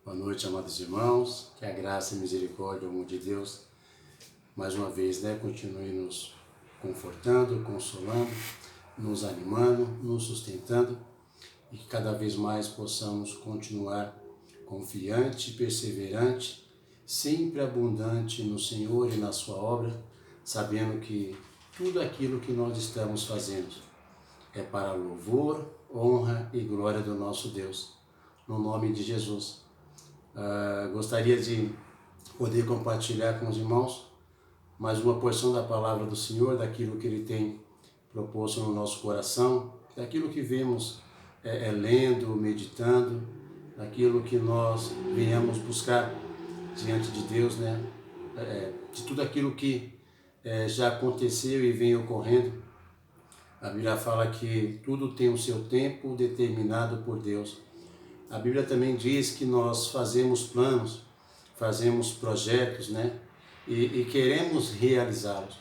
Boa noite, amados irmãos, que a graça e a misericórdia, o amor de Deus, mais uma vez, continue nos confortando, consolando, nos animando, nos sustentando e que cada vez mais possamos continuar confiante, perseverante, sempre abundante no Senhor e na sua obra, sabendo que tudo aquilo que nós estamos fazendo é para louvor, honra e glória do nosso Deus, no nome de Jesus. Gostaria de poder compartilhar com os irmãos mais uma porção da palavra do Senhor, daquilo que Ele tem proposto no nosso coração, daquilo que vemos lendo, meditando, daquilo que nós venhamos buscar diante de Deus, de tudo aquilo que já aconteceu e vem ocorrendo. A Bíblia fala que tudo tem o seu tempo determinado por Deus. A Bíblia também diz que nós fazemos planos, fazemos projetos, e queremos realizá-los.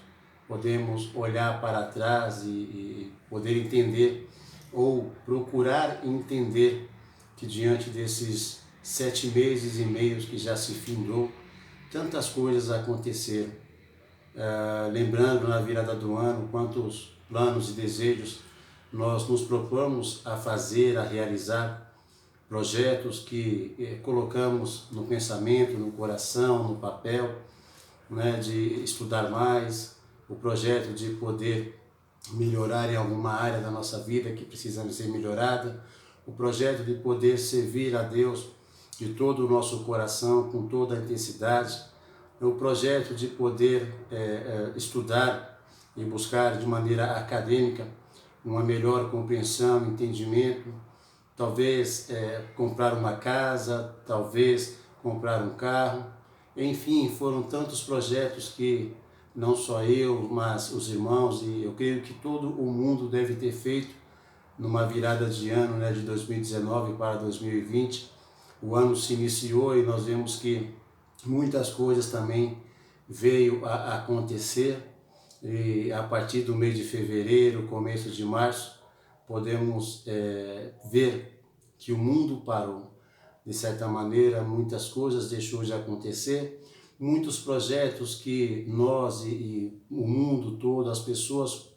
Podemos olhar para trás e poder entender ou procurar entender que diante desses 7 meses e meio que já se findou, tantas coisas aconteceram. Lembrando na virada do ano quantos planos e desejos nós nos propomos a fazer, a realizar, projetos que colocamos no pensamento, no coração, no papel, de estudar mais, o projeto de poder melhorar em alguma área da nossa vida que precisa ser melhorada, o projeto de poder servir a Deus de todo o nosso coração, com toda a intensidade, o projeto de poder estudar e buscar de maneira acadêmica uma melhor compreensão, entendimento, talvez comprar uma casa, talvez comprar um carro, enfim, foram tantos projetos que não só eu, mas os irmãos, e eu creio que todo o mundo deve ter feito numa virada de ano, de 2019 para 2020. O ano se iniciou e nós vemos que muitas coisas também veio a acontecer, e a partir do mês de fevereiro, começo de março, podemos ver que o mundo parou. De certa maneira, muitas coisas deixou de acontecer, muitos projetos que nós e o mundo todo, as pessoas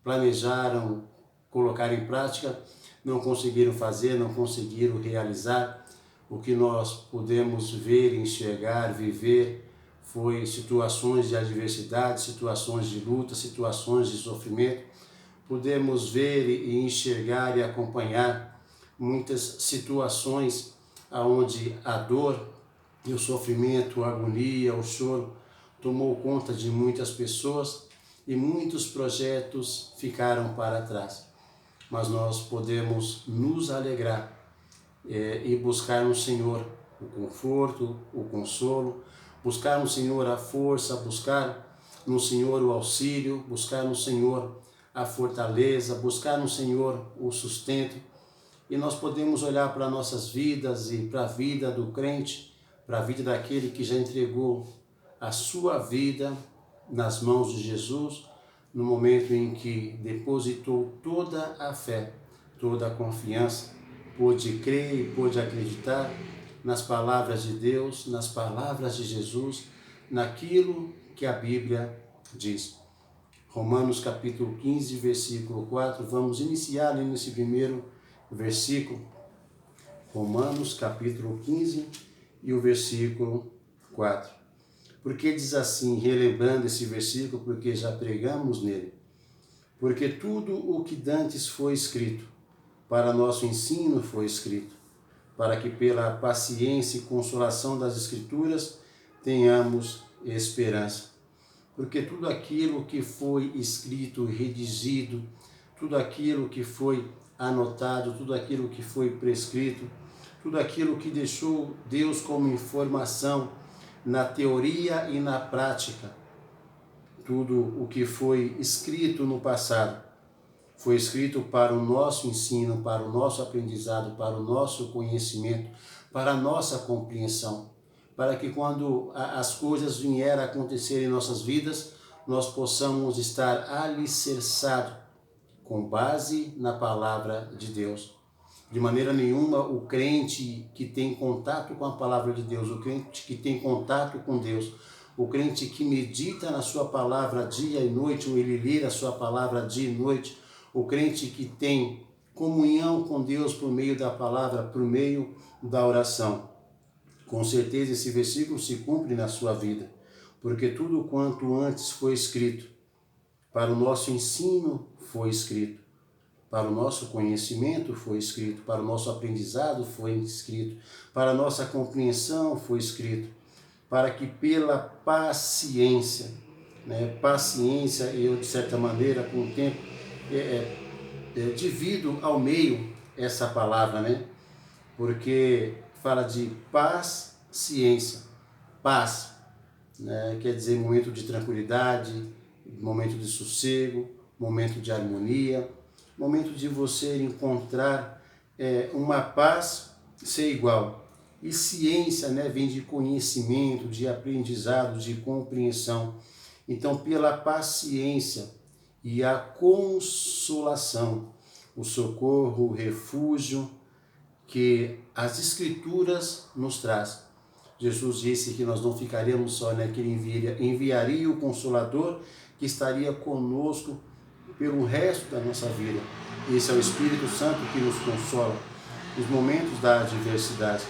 planejaram colocar em prática, não conseguiram fazer, não conseguiram realizar. O que nós pudemos ver, enxergar, viver, foi situações de adversidade, situações de luta, situações de sofrimento. Podemos ver e enxergar e acompanhar muitas situações onde a dor e o sofrimento, a agonia, o choro tomou conta de muitas pessoas e muitos projetos ficaram para trás. Mas nós podemos nos alegrar e buscar no Senhor o conforto, o consolo, buscar no Senhor a força, buscar no Senhor o auxílio, buscar no Senhor a fortaleza, buscar no Senhor o sustento. E nós podemos olhar para nossas vidas e para a vida do crente, para a vida daquele que já entregou a sua vida nas mãos de Jesus, no momento em que depositou toda a fé, toda a confiança, pôde crer e pôde acreditar nas palavras de Deus, nas palavras de Jesus, naquilo que a Bíblia diz. Romanos capítulo 15, versículo 4, vamos iniciar nesse primeiro versículo. Romanos capítulo 15 e o versículo 4. Porque diz assim, relembrando esse versículo, porque já pregamos nele. Porque tudo o que dantes foi escrito, para nosso ensino foi escrito, para que pela paciência e consolação das Escrituras tenhamos esperança. Porque tudo aquilo que foi escrito e redigido, tudo aquilo que foi anotado, tudo aquilo que foi prescrito, tudo aquilo que deixou Deus como informação na teoria e na prática, tudo o que foi escrito no passado, foi escrito para o nosso ensino, para o nosso aprendizado, para o nosso conhecimento, para a nossa compreensão, para que quando as coisas vierem a acontecer em nossas vidas, nós possamos estar alicerçados com base na palavra de Deus. De maneira nenhuma o crente que tem contato com a palavra de Deus, o crente que tem contato com Deus, o crente que medita na sua palavra dia e noite, ou ele lê a sua palavra dia e noite, o crente que tem comunhão com Deus por meio da palavra, por meio da oração. Com certeza esse versículo se cumpre na sua vida, porque tudo quanto antes foi escrito, para o nosso ensino foi escrito, para o nosso conhecimento foi escrito, para o nosso aprendizado foi escrito, para a nossa compreensão foi escrito, para que pela paciência, paciência, eu de certa maneira com o tempo divido ao meio essa palavra, porque fala de paciência, paz, quer dizer momento de tranquilidade, momento de sossego, momento de harmonia, momento de você encontrar uma paz sem igual. E ciência vem de conhecimento, de aprendizado, de compreensão. Então, pela paciência e a consolação, o socorro, o refúgio que as Escrituras nos traz. Jesus disse que nós não ficaríamos só, que Ele enviaria o Consolador que estaria conosco pelo resto da nossa vida. Esse é o Espírito Santo que nos consola nos momentos da adversidade.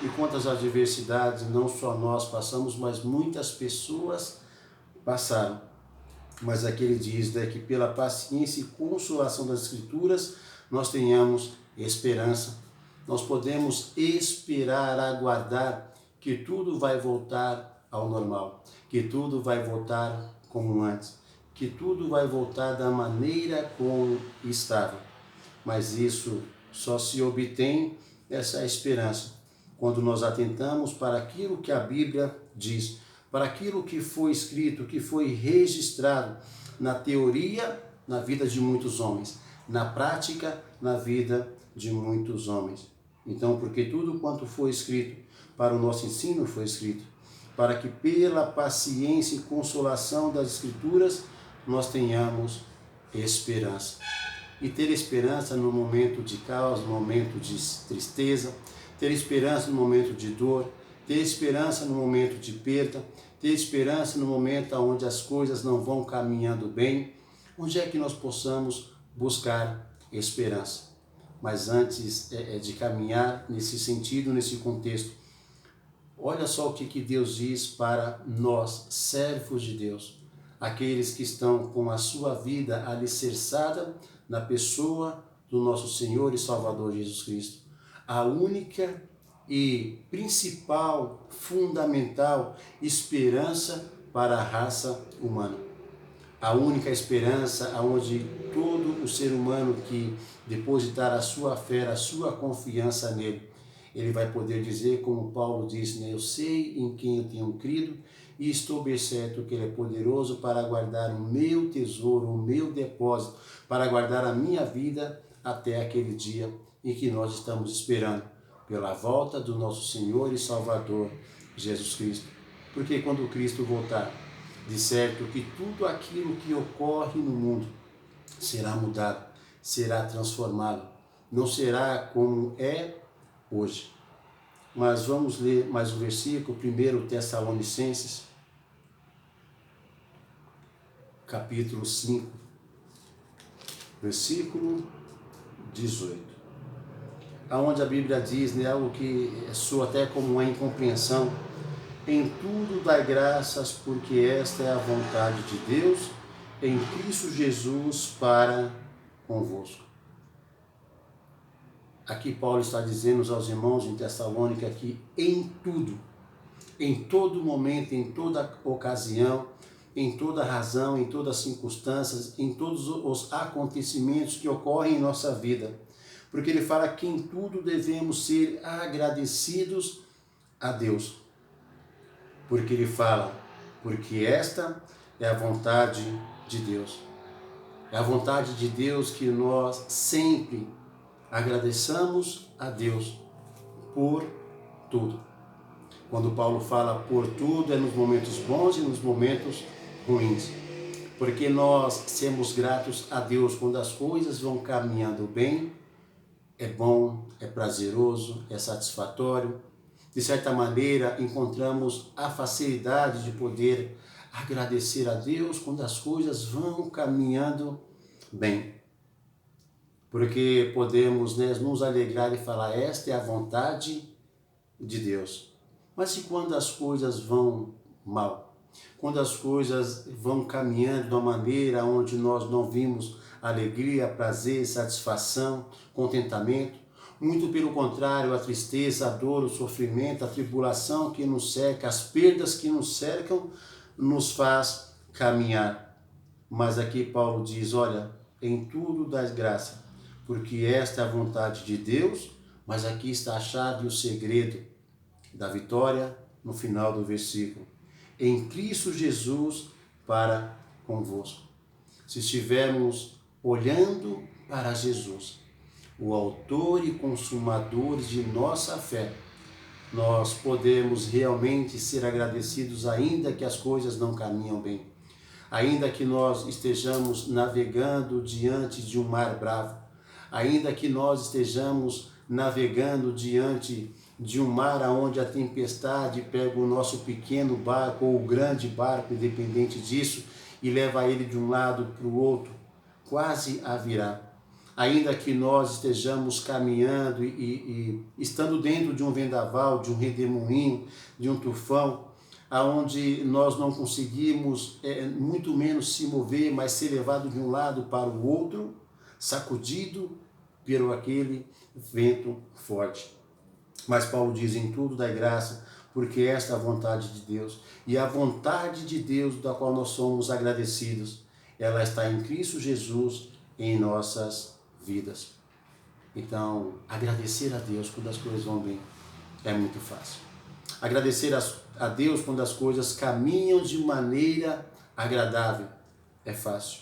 E quantas adversidades não só nós passamos, mas muitas pessoas passaram. Mas aqui ele diz que pela paciência e consolação das Escrituras nós tenhamos esperança. Nós podemos esperar, aguardar que tudo vai voltar ao normal, que tudo vai voltar como antes, que tudo vai voltar da maneira como estava. Mas isso só se obtém, essa esperança, quando nós atentamos para aquilo que a Bíblia diz, para aquilo que foi escrito, que foi registrado na teoria, na vida de muitos homens, na prática, na vida de muitos homens. Então, porque tudo quanto foi escrito para o nosso ensino foi escrito, para que pela paciência e consolação das Escrituras nós tenhamos esperança. E ter esperança no momento de caos, no momento de tristeza, ter esperança no momento de dor, ter esperança no momento de perda, ter esperança no momento onde as coisas não vão caminhando bem, onde é que nós possamos buscar esperança. Mas antes de caminhar nesse sentido, nesse contexto, olha só o que Deus diz para nós, servos de Deus, aqueles que estão com a sua vida alicerçada na pessoa do nosso Senhor e Salvador Jesus Cristo. A única e principal, fundamental esperança para a raça humana. A única esperança aonde todo o ser humano que depositar a sua fé, a sua confiança nele, ele vai poder dizer, como Paulo diz, eu sei em quem eu tenho crido e estou bem certo que ele é poderoso para guardar o meu tesouro, o meu depósito, para guardar a minha vida até aquele dia em que nós estamos esperando pela volta do nosso Senhor e Salvador, Jesus Cristo. Porque quando Cristo voltar, de certo que tudo aquilo que ocorre no mundo será mudado, será transformado, não será como é hoje. Mas vamos ler mais um versículo, 1 Tessalonicenses, capítulo 5, versículo 18. Onde a Bíblia diz, algo que soa até como uma incompreensão: em tudo dai graças, porque esta é a vontade de Deus em Cristo Jesus para convosco. Aqui Paulo está dizendo aos irmãos em Tessalônica que em tudo, em todo momento, em toda ocasião, em toda razão, em todas as circunstâncias, em todos os acontecimentos que ocorrem em nossa vida, porque ele fala que em tudo devemos ser agradecidos a Deus. Porque ele fala, porque esta é a vontade de Deus. É a vontade de Deus que nós sempre agradeçamos a Deus por tudo. Quando Paulo fala por tudo, é nos momentos bons e nos momentos ruins. Porque nós somos gratos a Deus quando as coisas vão caminhando bem é bom, é prazeroso, é satisfatório. De certa maneira, encontramos a facilidade de poder agradecer a Deus quando as coisas vão caminhando bem. Porque podemos, né, nos alegrar e falar, esta é a vontade de Deus. Mas e quando as coisas vão mal? Quando as coisas vão caminhando de uma maneira onde nós não vimos alegria, prazer, satisfação, contentamento, muito pelo contrário, a tristeza, a dor, o sofrimento, a tribulação que nos cerca, as perdas que nos cercam, nos faz caminhar. Mas aqui Paulo diz, olha, em tudo dás graça, porque esta é a vontade de Deus, mas aqui está a chave e o segredo da vitória no final do versículo. Em Cristo Jesus para convosco. Se estivermos olhando para Jesus, o autor e consumador de nossa fé, nós podemos realmente ser agradecidos ainda que as coisas não caminham bem. Ainda que nós estejamos navegando diante de um mar bravo, ainda que nós estejamos navegando diante de um mar onde a tempestade pega o nosso pequeno barco ou o grande barco, independente disso, e leva ele de um lado para o outro, quase a virar. Ainda que nós estejamos caminhando e estando dentro de um vendaval, de um redemoinho, de um tufão, aonde nós não conseguimos, muito menos se mover, mas ser levado de um lado para o outro, sacudido por aquele vento forte. Mas Paulo diz, em tudo dai graça, porque esta é a vontade de Deus. E a vontade de Deus, da qual nós somos agradecidos, ela está em Cristo Jesus em nossas vidas. Então, agradecer a Deus quando as coisas vão bem é muito fácil. Agradecer a Deus quando as coisas caminham de maneira agradável é fácil.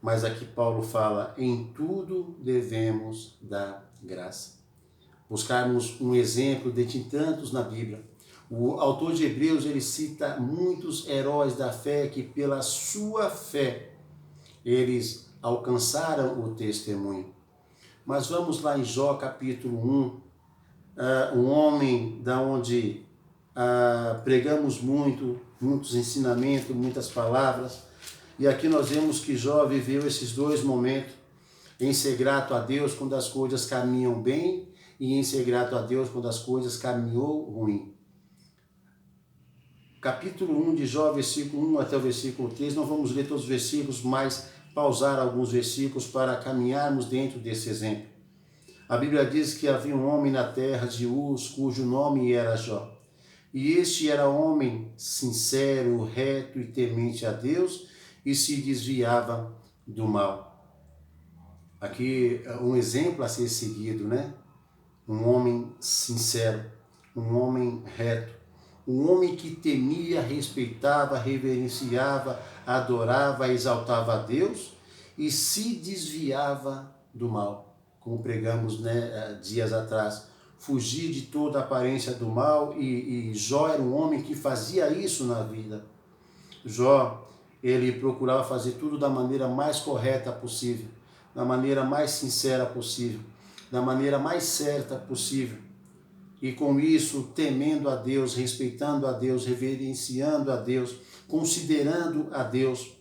Mas aqui Paulo fala, em tudo devemos dar graça. Buscarmos um exemplo de tantos na Bíblia. O autor de Hebreus, ele cita muitos heróis da fé que pela sua fé eles alcançaram o testemunho. Mas vamos lá em Jó capítulo 1, um homem da onde pregamos muitos ensinamentos, muitas palavras. E aqui nós vemos que Jó viveu esses dois momentos, em ser grato a Deus quando as coisas caminham bem e em ser grato a Deus quando as coisas caminhou ruim. Capítulo 1 de Jó, versículo 1 até o versículo 3, não vamos ler todos os versículos, mas pausar alguns versículos para caminharmos dentro desse exemplo. A Bíblia diz que havia um homem na terra de Uz, cujo nome era Jó. E este era homem sincero, reto e temente a Deus, e se desviava do mal. Aqui um exemplo a ser seguido, né? Um homem sincero, um homem reto, um homem que temia, respeitava, reverenciava, adorava, exaltava a Deus e se desviava do mal. Como pregamos, né, dias atrás, fugir de toda a aparência do mal, e Jó era um homem que fazia isso na vida. Jó, ele procurava fazer tudo da maneira mais correta possível, da maneira mais sincera possível, da maneira mais certa possível. E com isso, temendo a Deus, respeitando a Deus, reverenciando a Deus, considerando a Deus,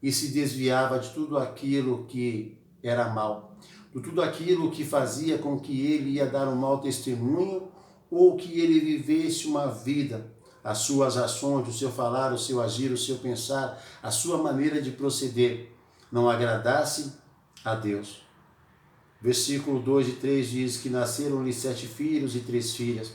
e se desviava de tudo aquilo que era mal, de tudo aquilo que fazia com que ele ia dar um mau testemunho ou que ele vivesse uma vida, as suas ações, o seu falar, o seu agir, o seu pensar, a sua maneira de proceder não agradasse a Deus. Versículo 2 e 3 diz que nasceram-lhe 7 filhos e 3 filhas,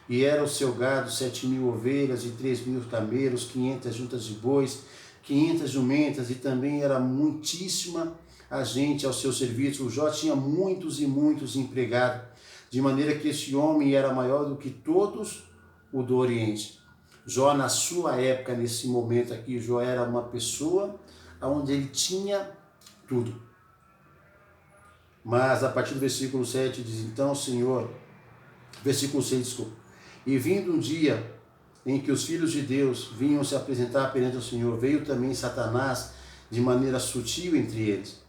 e era o seu gado 7.000 ovelhas e 3.000 camelos, 500 juntas de bois, 500 jumentas, e também era muitíssima a gente ao seu serviço. O Jó tinha muitos e muitos empregados, de maneira que esse homem era maior do que todos o do Oriente. Jó, na sua época, nesse momento aqui, Jó era uma pessoa onde ele tinha tudo. Mas a partir do versículo 7 diz, então o Senhor, versículo 6, desculpa, e vindo um dia em que os filhos de Deus vinham se apresentar perante o Senhor, veio também Satanás de maneira sutil entre eles.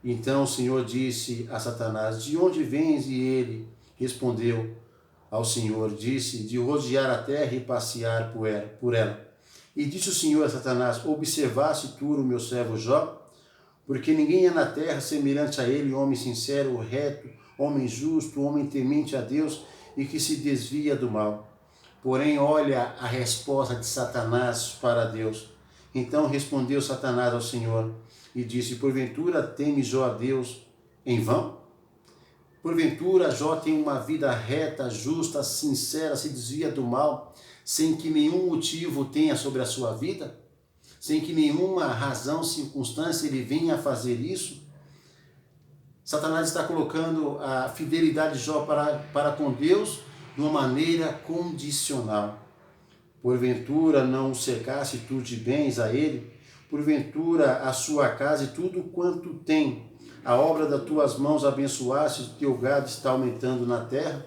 Então o Senhor disse a Satanás: de onde vens? E ele respondeu ao Senhor, disse: de rodear a terra e passear por ela. E disse o Senhor a Satanás: observaste tu o meu servo Jó? Porque ninguém é na terra semelhante a ele, homem sincero, reto, homem justo, homem temente a Deus e que se desvia do mal. Porém, olha a resposta de Satanás para Deus. Então respondeu Satanás ao Senhor e disse: porventura teme Jó a Deus em vão? Porventura Jó tem uma vida reta, justa, sincera, se desvia do mal, sem que nenhum motivo tenha sobre a sua vida? Sem que nenhuma razão, circunstância ele venha a fazer isso? Satanás está colocando a fidelidade de Jó para com Deus de uma maneira condicional. Porventura não cercasse tu de bens a ele? Porventura a sua casa e tudo quanto tem, a obra das tuas mãos abençoaste, o teu gado está aumentando na terra?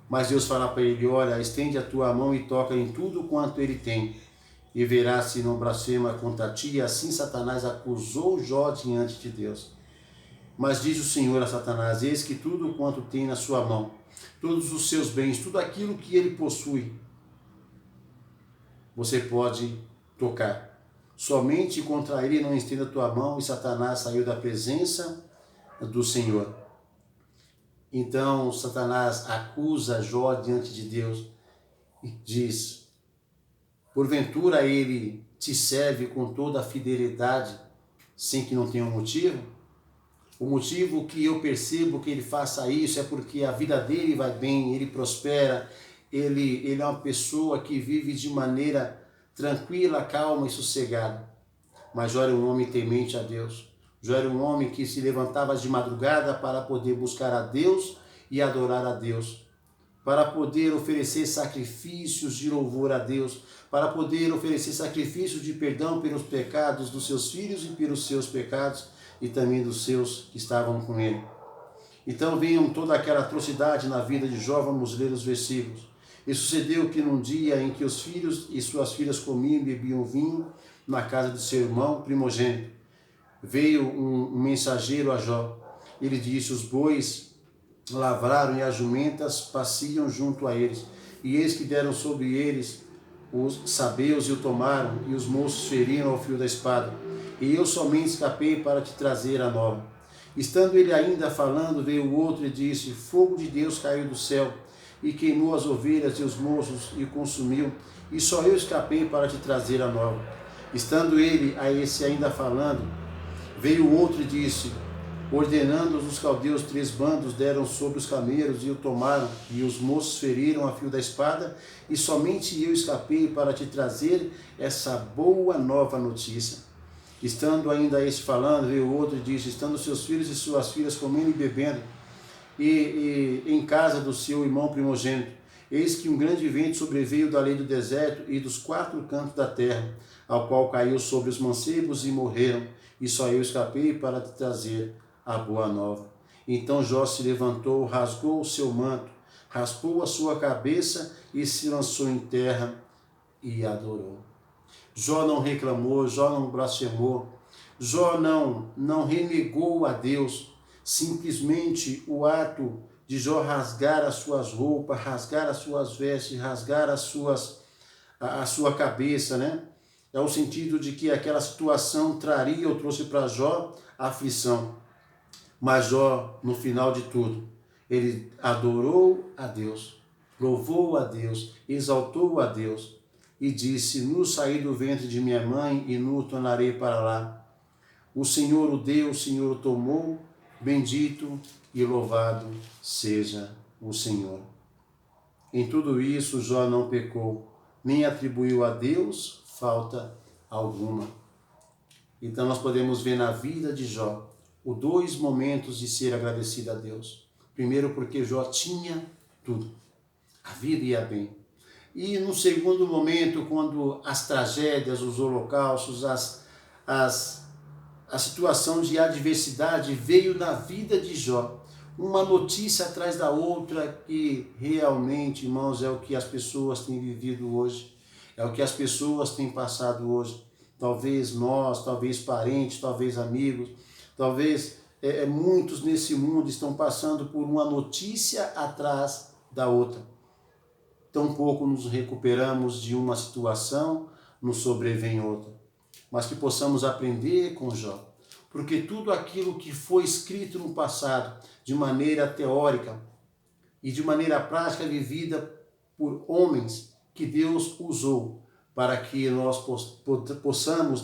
Mas Deus fala para ele: olha, estende a tua mão e toca em tudo quanto ele tem, e verás se não blasfema contra ti. E assim Satanás acusou Jó diante de Deus. Mas diz o Senhor a Satanás: eis que tudo quanto tem na sua mão, todos os seus bens, tudo aquilo que ele possui, você pode tocar. Somente contra ele não estenda a tua mão. E Satanás saiu da presença do Senhor. Então Satanás acusa Jó diante de Deus e diz: porventura ele te serve com toda a fidelidade, sem que não tenha um motivo? O motivo que eu percebo que ele faça isso é porque a vida dele vai bem, ele prospera, ele é uma pessoa que vive de maneira tranquila, calma e sossegada. Mas Jó era um homem temente a Deus. Jó era um homem que se levantava de madrugada para poder buscar a Deus e adorar a Deus, para poder oferecer sacrifícios de louvor a Deus, para poder oferecer sacrifícios de perdão pelos pecados dos seus filhos e pelos seus pecados e também dos seus que estavam com ele. Então vinham toda aquela atrocidade na vida de Jó. Vamos ler os versículos. E sucedeu que num dia em que os filhos e suas filhas comiam e bebiam vinho na casa de seu irmão primogênito, veio um mensageiro a Jó. Ele disse: os bois lavraram e as jumentas pasciam junto a eles. E eis que deram sobre eles os sabeus e o tomaram, e os moços feriram ao fio da espada. E eu somente escapei para te trazer a nova. Estando ele ainda falando, veio o outro e disse: fogo de Deus caiu do céu e queimou as ovelhas e os moços e consumiu, e só eu escapei para te trazer a nova. Estando ele a esse ainda falando, veio o outro e disse: ordenando os caldeus 3 bandos, deram sobre os camelos e o tomaram, e os moços feriram a fio da espada, e somente eu escapei para te trazer essa boa nova notícia. Estando ainda esse falando, veio o outro e disse: estando seus filhos e suas filhas comendo e bebendo, e em casa do seu irmão primogênito, eis que um grande vento sobreveio da lei do deserto e dos 4 cantos da terra, ao qual caiu sobre os mancebos e morreram, e só eu escapei para te trazer a boa nova. Então Jó se levantou, rasgou o seu manto, raspou a sua cabeça e se lançou em terra e adorou. Jó não reclamou, Jó não blasfemou, Jó não renegou a Deus. Simplesmente o ato de Jó rasgar as suas roupas, rasgar as suas vestes, rasgar a sua cabeça, né? É o sentido de que aquela situação traria ou trouxe para Jó aflição. Mas Jó, no final de tudo, ele adorou a Deus, louvou a Deus, exaltou a Deus e disse: nu saí do ventre de minha mãe e nu tornarei para lá. O Senhor o deu, o Senhor o tomou, bendito e louvado seja o Senhor. Em tudo isso, Jó não pecou, nem atribuiu a Deus falta alguma. Então nós podemos ver na vida de Jó os 2 momentos de ser agradecido a Deus. Primeiro, porque Jó tinha tudo, a vida ia bem. E no segundo momento, quando as tragédias, os holocaustos, a situação de adversidade veio na vida de Jó, uma notícia atrás da outra, que realmente, irmãos, é o que as pessoas têm vivido hoje, é o que as pessoas têm passado hoje. Talvez nós, talvez parentes, talvez amigos, Talvez muitos nesse mundo estão passando por uma notícia atrás da outra. Tampouco nos recuperamos de uma situação, nos sobrevém outra. Mas que possamos aprender com Jó. Porque tudo aquilo que foi escrito no passado, de maneira teórica e de maneira prática vivida por homens que Deus usou para que nós possamos,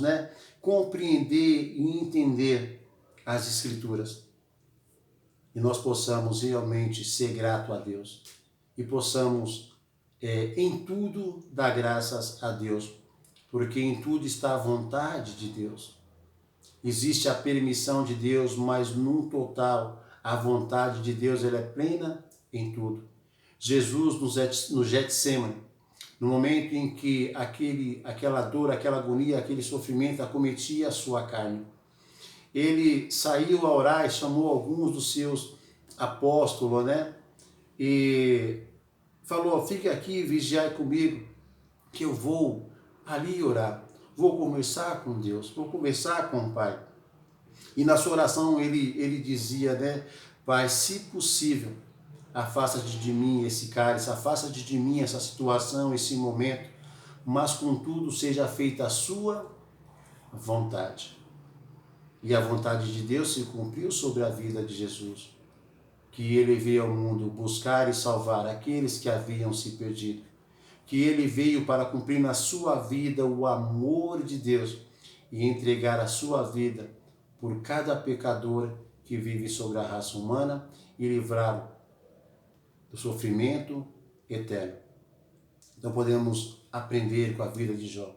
compreender e entender as Escrituras. E nós possamos realmente ser grato a Deus. E possamos, em tudo, dar graças a Deus. Porque em tudo está a vontade de Deus. Existe a permissão de Deus, mas no total, a vontade de Deus ela é plena em tudo. Jesus no Getsemane, no momento em que aquela dor, aquela agonia, aquele sofrimento acometia a sua carne, ele saiu a orar e chamou alguns dos seus apóstolos, e falou: fique aqui e vigiai comigo, que eu vou ali orar. Vou conversar com Deus, vou conversar com o Pai. E na sua oração ele dizia, Pai, se possível, afasta de mim esse cálice, afasta de mim essa situação, esse momento, mas contudo seja feita a sua vontade. E a vontade de Deus se cumpriu sobre a vida de Jesus, que ele veio ao mundo buscar e salvar aqueles que haviam se perdido, que ele veio para cumprir na sua vida o amor de Deus e entregar a sua vida por cada pecador que vive sobre a raça humana e livrá-lo do sofrimento eterno. Então podemos aprender com a vida de Jó,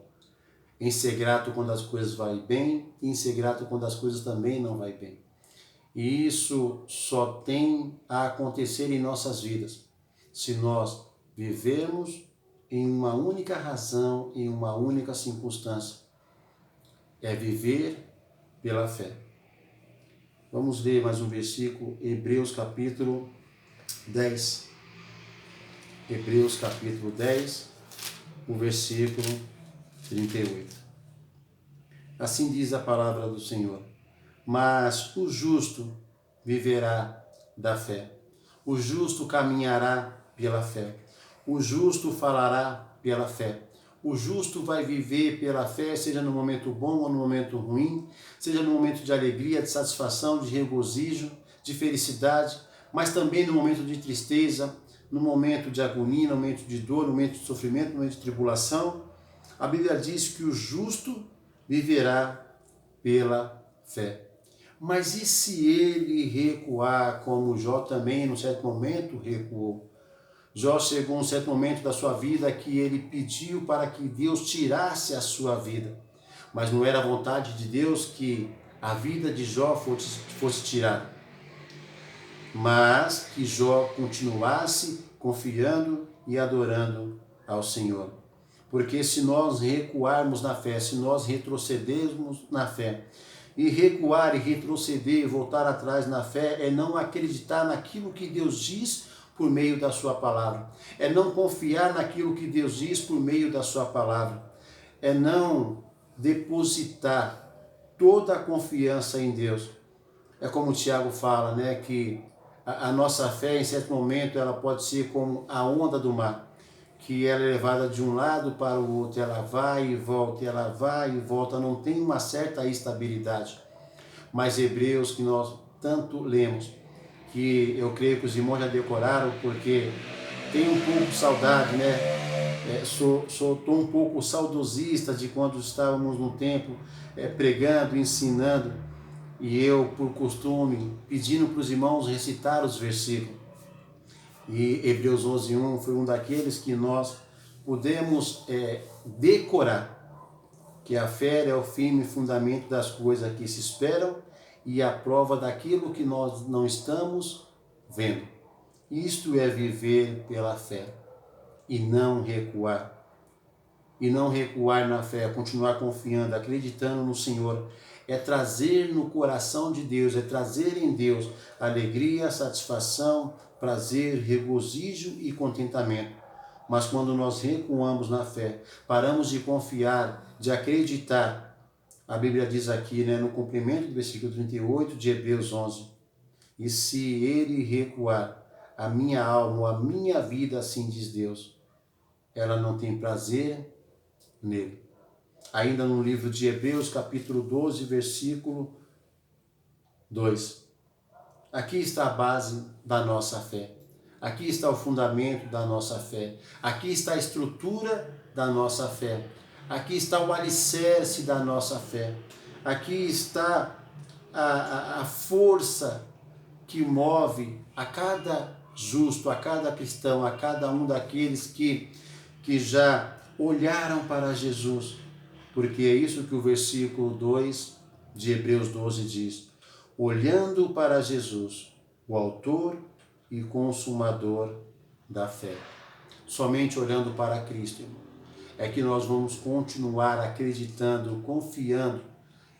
em ser grato quando as coisas vão bem e em ser grato quando as coisas também não vão bem. E isso só tem a acontecer em nossas vidas, se nós vivermos em uma única razão, em uma única circunstância. É viver pela fé. Vamos ler mais um versículo, Hebreus capítulo 10. Hebreus capítulo 10, o versículo 38. Assim diz a palavra do Senhor: mas o justo viverá da fé. O justo caminhará pela fé. O justo falará pela fé. O justo vai viver pela fé, seja no momento bom ou no momento ruim, seja no momento de alegria, de satisfação, de regozijo, de felicidade, mas também no momento de tristeza, no momento de agonia, no momento de dor, no momento de sofrimento, no momento de tribulação. A Bíblia diz que o justo viverá pela fé. Mas e se ele recuar, como Jó também, num certo momento, recuou? Jó chegou a um certo momento da sua vida que ele pediu para que Deus tirasse a sua vida. Mas não era a vontade de Deus que a vida de Jó fosse tirada. Mas que Jó continuasse confiando e adorando ao Senhor. Porque se nós recuarmos na fé, se nós retrocedermos na fé, e recuar e retroceder e voltar atrás na fé é não acreditar naquilo que Deus diz por meio da sua palavra. É não confiar naquilo que Deus diz por meio da sua palavra. É não depositar toda a confiança em Deus. É como o Tiago fala, que a nossa fé, em certo momento, ela pode ser como a onda do mar, que ela é levada de um lado para o outro, ela vai e volta, ela vai e volta, não tem uma certa estabilidade. Mas Hebreus, que nós tanto lemos, que eu creio que os irmãos já decoraram, porque tenho um pouco de saudade, estou um pouco saudosista de quando estávamos no templo pregando, ensinando, e eu, por costume, pedindo para os irmãos recitar os versículos. E Hebreus 11:1 foi um daqueles que nós pudemos decorar, que a fé é o firme fundamento das coisas que se esperam e a prova daquilo que nós não estamos vendo. Isto é viver pela fé e não recuar. E não recuar na fé, continuar confiando, acreditando no Senhor. É trazer no coração de Deus, é trazer em Deus alegria, satisfação, prazer, regozijo e contentamento. Mas quando nós recuamos na fé, paramos de confiar, de acreditar, A Bíblia diz aqui, né, no cumprimento do versículo 38 de Hebreus 11, e se ele recuar, a minha alma, a minha vida, assim diz Deus, ela não tem prazer nele. Ainda no livro de Hebreus, capítulo 12, versículo 2. Aqui está a base da nossa fé. Aqui está o fundamento da nossa fé. Aqui está a estrutura da nossa fé. Aqui está o alicerce da nossa fé. Aqui está a força que move a cada justo, a cada cristão, a cada um daqueles que já olharam para Jesus. Porque é isso que o versículo 2 de Hebreus 12 diz. Olhando para Jesus, o autor e consumador da fé. Somente olhando para Cristo, irmão, é que nós vamos continuar acreditando, confiando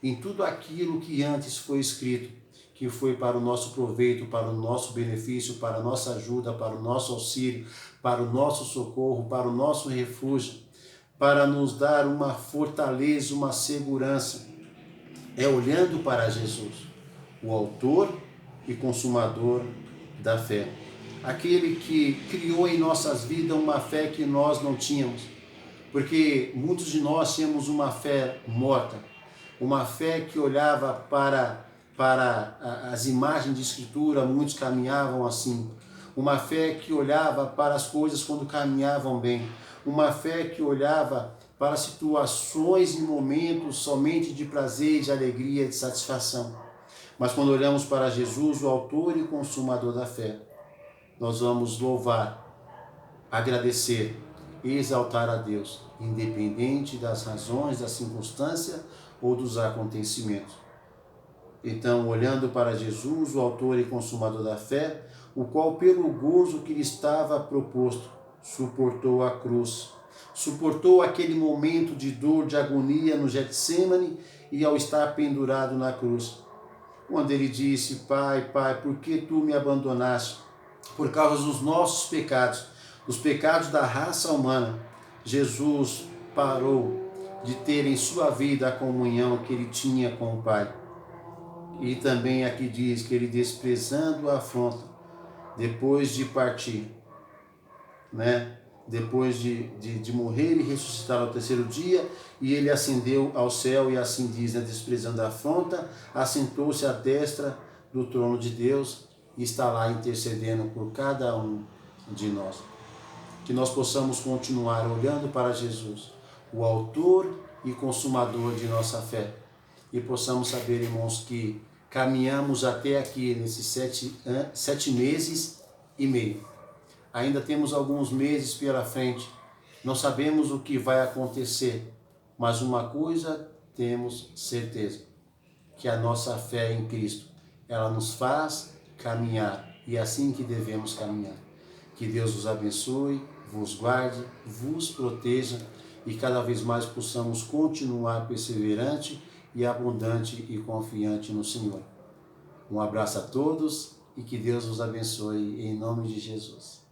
em tudo aquilo que antes foi escrito, que foi para o nosso proveito, para o nosso benefício, para a nossa ajuda, para o nosso auxílio, para o nosso socorro, para o nosso refúgio, para nos dar uma fortaleza, uma segurança. É olhando para Jesus, o autor e consumador da fé. Aquele que criou em nossas vidas uma fé que nós não tínhamos. Porque muitos de nós tínhamos uma fé morta, uma fé que olhava para as imagens de escritura, muitos caminhavam assim. Uma fé que olhava para as coisas quando caminhavam bem. Uma fé que olhava para situações e momentos somente de prazer, de alegria, de satisfação. Mas quando olhamos para Jesus, o autor e consumador da fé, nós vamos louvar, agradecer e exaltar a Deus, independente das razões, da circunstância ou dos acontecimentos. Então, olhando para Jesus, o autor e consumador da fé, o qual pelo gozo que lhe estava proposto, suportou a cruz, suportou aquele momento de dor, de agonia no Getsêmani e ao estar pendurado na cruz, quando ele disse, Pai, Pai, por que tu me abandonaste? Por causa dos nossos pecados, dos pecados da raça humana, Jesus parou de ter em sua vida a comunhão que ele tinha com o Pai. E também aqui diz que ele, desprezando a afronta, depois de partir, né? Depois de morrer e ressuscitar ao terceiro dia, e ele ascendeu ao céu, e assim diz, né? Desprezando a afronta, assentou-se à destra do trono de Deus e está lá intercedendo por cada um de nós. Que nós possamos continuar olhando para Jesus, o autor e consumador de nossa fé, e possamos saber, irmãos, que caminhamos até aqui nesses 7 meses e meio. Ainda temos alguns meses pela frente, não sabemos o que vai acontecer, mas uma coisa temos certeza, que a nossa fé em Cristo, ela nos faz caminhar, e é assim que devemos caminhar. Que Deus vos abençoe, vos guarde, vos proteja, e cada vez mais possamos continuar perseverante e abundante e confiante no Senhor. Um abraço a todos e que Deus vos abençoe em nome de Jesus.